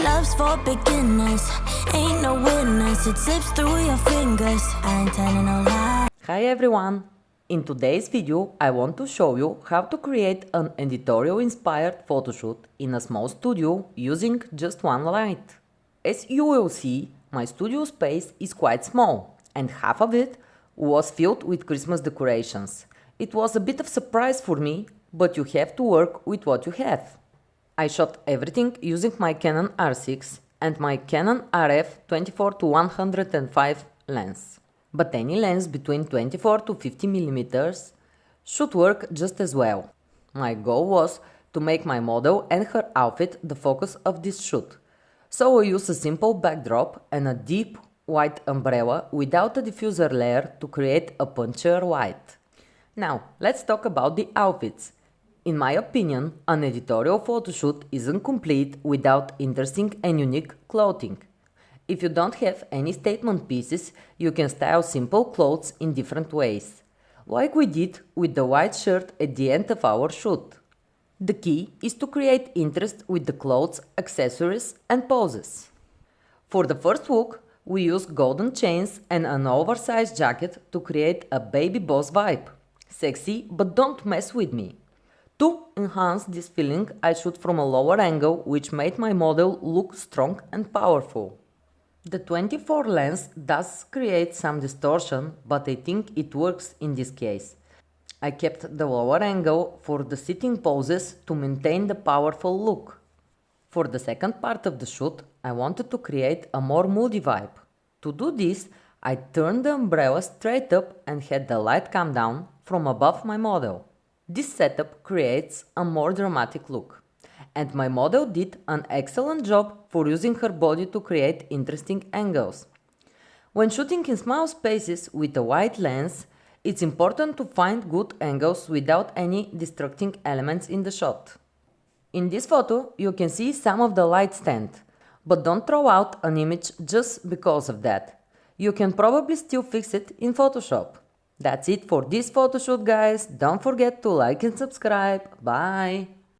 Love's for beginners, ain't no winners. It slips through your fingers. I ain't telling no lie. Hi everyone! In today's video I want to show you how to create an editorial inspired photoshoot in a small studio using just one light. As you will see, my studio space is quite small and half of it was filled with Christmas decorations. It was a bit of a surprise for me, but you have to work with what you have. I shot everything using my Canon R6 and my Canon RF 24-105 lens. But any lens between 24 to 50 mm should work just as well. My goal was to make my model and her outfit the focus of this shoot. So I used a simple backdrop and a deep white umbrella without a diffuser layer to create a punchier white. Now, let's talk about the outfits. In my opinion, an editorial photoshoot isn't complete without interesting and unique clothing. If you don't have any statement pieces, you can style simple clothes in different ways, like we did with the white shirt at the end of our shoot. The key is to create interest with the clothes, accessories and poses. For the first look, we used golden chains and an oversized jacket to create a baby boss vibe. Sexy, but don't mess with me. To enhance this feeling, I shoot from a lower angle, which made my model look strong and powerful. The 24 lens does create some distortion, but I think it works in this case. I kept the lower angle for the sitting poses to maintain the powerful look. For the second part of the shoot, I wanted to create a more moody vibe. To do this, I turned the umbrella straight up and had the light come down from above my model. This setup creates a more dramatic look, and my model did an excellent job for using her body to create interesting angles. When shooting in small spaces with a wide lens, it's important to find good angles without any distracting elements in the shot. In this photo, you can see some of the light stand, but don't throw out an image just because of that. You can probably still fix it in Photoshop. That's it for this photoshoot, guys. Don't forget to like and subscribe. Bye!